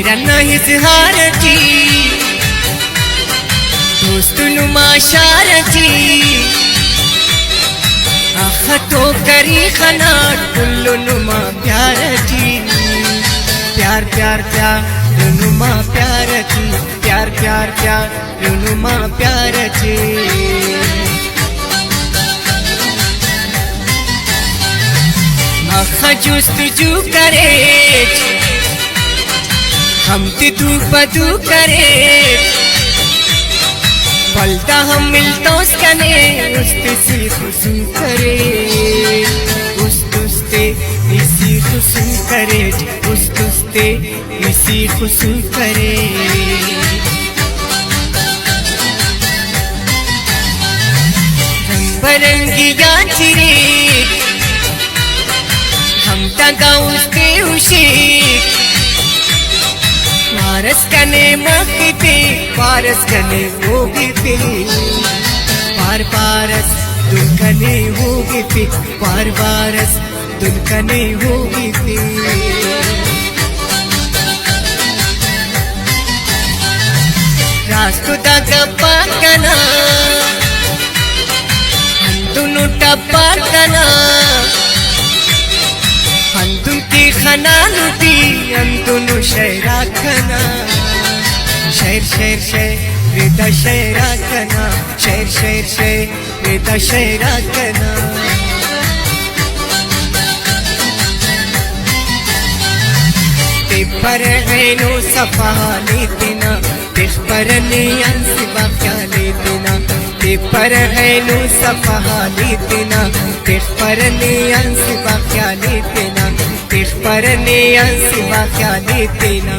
heron इजहारची दोस्तनुमा शारची आखतो करी खनाट कुल्लुनुमा प्यारची प्यार प्यार प्यार नुमा प्यारची प्यार प्यार प्यार नुमा प्यारची आखा जुस्तजू करे हम तू पदू करे पलता हम मिलता उसकने उस्ते खुशू करे उस्ते इसी खुशू करे उस्ते इसी खुशू करे रंग बरंगी गाचिरे हम तगा उस्ते उशी पारस कने मखते पारस कने होगते पार पारस दुल्कने होगते पार पारस दुल्कने होगते रास्तो दागा पाकना हम दोनों टप्पा कना अंतुन की खना लुटी अंतुन शहरा खना शहर शहर शहर रेता शहरा खना शहर शहर शहर रेता शहरा खना ते पर है नो सफा लेतना ते पर ने अंसिबा क्या लेतना ते पर है नो सफा लेतना ते पर ने अंसिबा क्या लेतना तेज पर ने अंसिबा क्या लेतना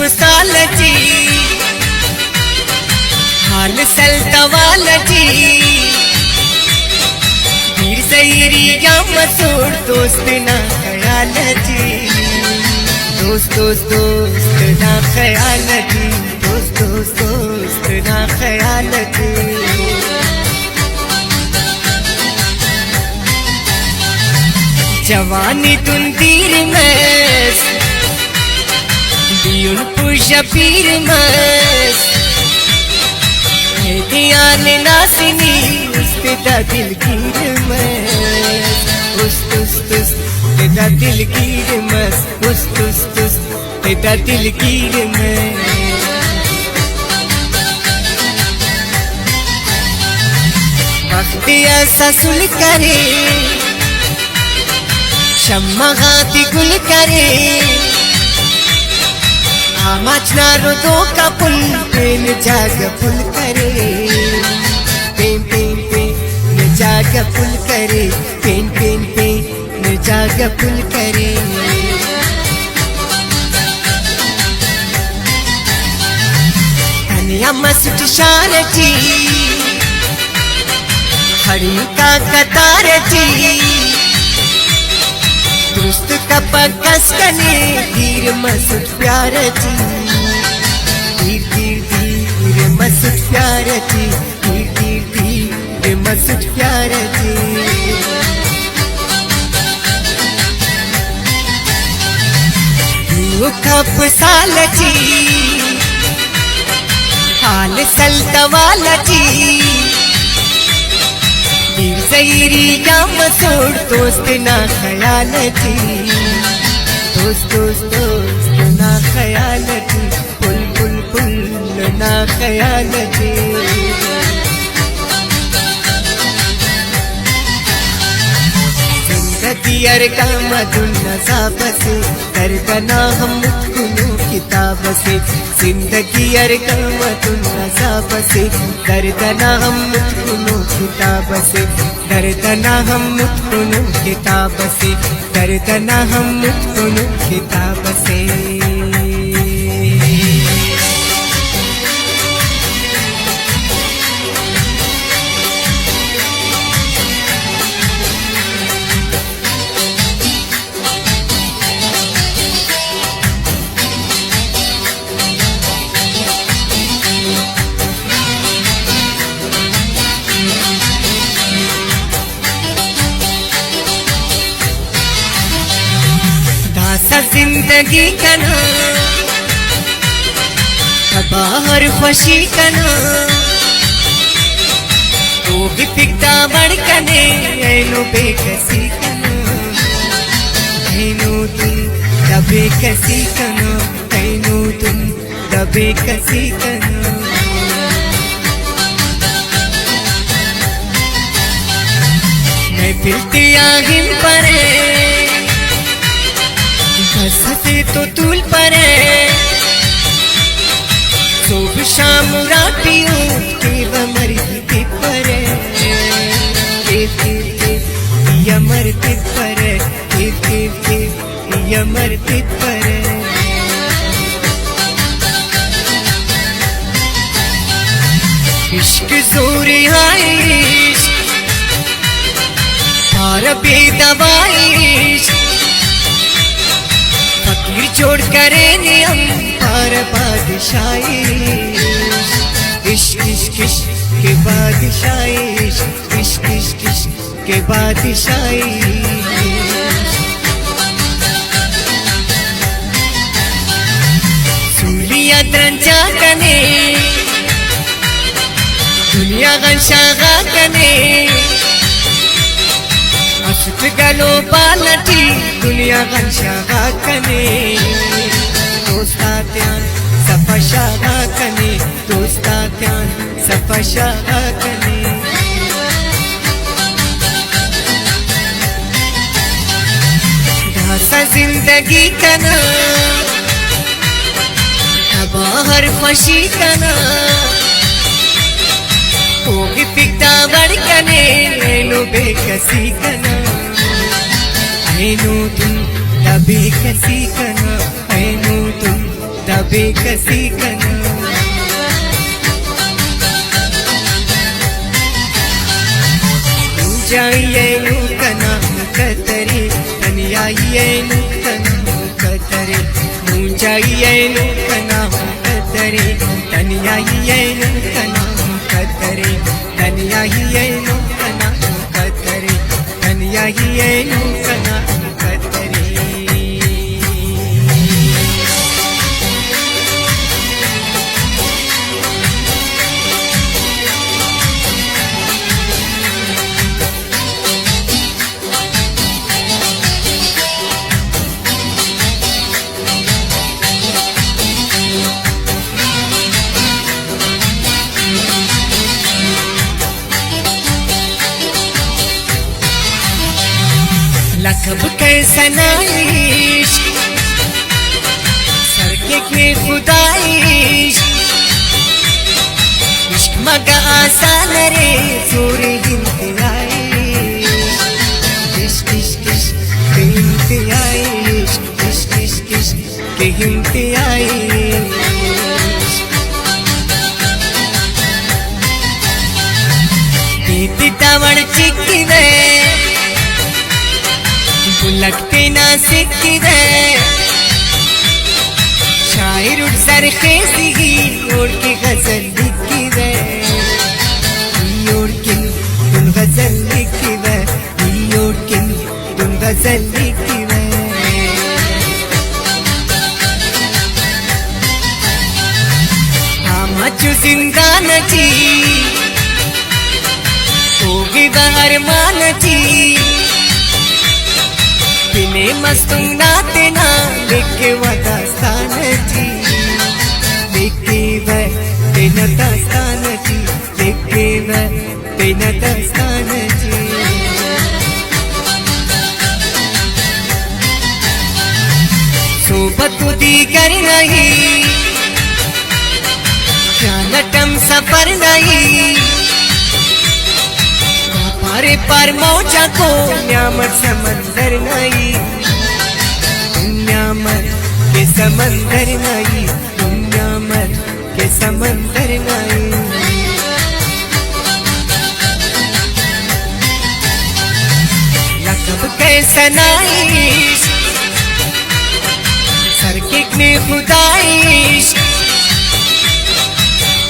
सालची हाल सलतवालची वीर सैरी या मसूर दोस्त ना ख्यालची दोस्त दोस्त दोस्त ना ख्यालची दोस्त दोस्त दोस्त ना ख्यालची जवानी तुम तीर में दियुन पुशपीर मस ध्यान नासिनी उस्ता दिलगीर मस उस्ता दिलगीर मस उस्ता दिलगीर मस वक्त ऐसा सुल करे शम्मा हाथी गुल करे आमाचना रोदो का पुल पेन जाग पुल करे पेन पेन पेन जाग पुल करे पेन पेन पेन जाग पुल करे तनिया मस्त शारची हरी का कतारची दुरुस्त का पकस कने धीर मसूद प्यारची धीर धीर धीर मसूद प्यारची धीर धीर धीर मसूद प्यारची कप सालची हाल सलतवालची वीर सैरी या मसूर दोस्त ना ख्यालची दोस्त दोस्त दोस्त ना ख्यालची पुल पुल पुल ना ख्यालची जिंदगी अरका मधुन नसाबसे दर्दना हम मुझको किताब से जिंदगी अरका मधुन नसाबसे दर्दना हम मुझको किताब से दर्दना हम मुझको किताब से दर्दना हम मुझको किताब से जिंदगी कना बाहर खुशी कना तो भी फिकता बड़कने ऐनो बेकसी कना ऐनो तुम दबे कसी कना ऐनो तुम दबे कसी कना मैं फिरती आगिम परे हंसते तो तूल परे सुबह शाम रातियों के मरते परे मरते परे मरते परे इश्क जोरे आइश और बेदवाइश फकीर छोड़ करे नियम और बादशाही इश्क इश्क इश्क के बादशाही इश्क इश्क इश्क के बादशाही सूलिया द्रंजा कने दुनिया गंशागा कने अशुत गलो पालटी दुनिया गंशागा कने दोस्ता त्यान सफशागा कने दोस्ता त्यान सफशागा कने घासा जिंदगी कना बाहर खुशी कना होगी फिकता बड़कने ऐनो बेकसी कना ऐनो तुम दबे कसी कना ऐनो तुम दबे कसी कना जाइए नु कना कतरे तनियाइए नु कना कतरे जाइए नु कना कतरे तनियाइए नु कना कतरे तनियाइए नु कना कतरे तनियाइए नु कना कतरे लकब कैसा नाइश सरके के खुदाइश इश्क मगा आसान रे जोरे इंतयाइश इश्क इश्क इश्क के इंतयाइश इश्क इश्क इश्क के इंतयाइश दीदी तवड़ चिक्की दे लगते ना सिक्की दे शायर उठ सर खेसी ओढ़ के गजल लिखी दे ओढ़ के तुम गजल लिखी दे ओढ़ के तुम गजल लिखी दे हम जिंदा नची होगी बाहर मानची बिने मस्तुं नाते ना लेके वदा स्थान जी लेके वह तेनता स्थान जी लेके वह तेनता स्थान जी सोबत दी कर नहीं जानटम सफर नहीं पारे पार मौजा को न्यामत समंदर नहीं न्यामत के समंदर नहीं न्यामत के समंदर नहीं लकब कैसा नाइश सर कितने खुदाइश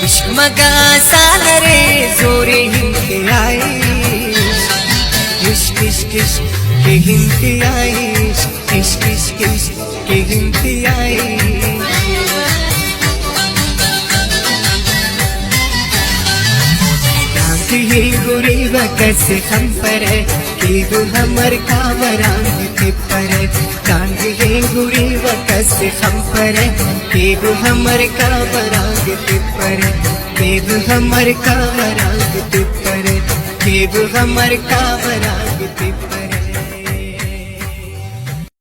इश्क मगा साल रे जोरे हिंके आइश इश्क इश्क इश्क के हिंके आइश इश्क इश्क इश्क के की हिंदी आई ही गुरी वकस हम पर की हमर कावरांग तिपर कांग ही गुरी वकस हम पर की हमर कावरांग तिपर केव हमर कावरांग तिपर केव हमर कावरांग तिपर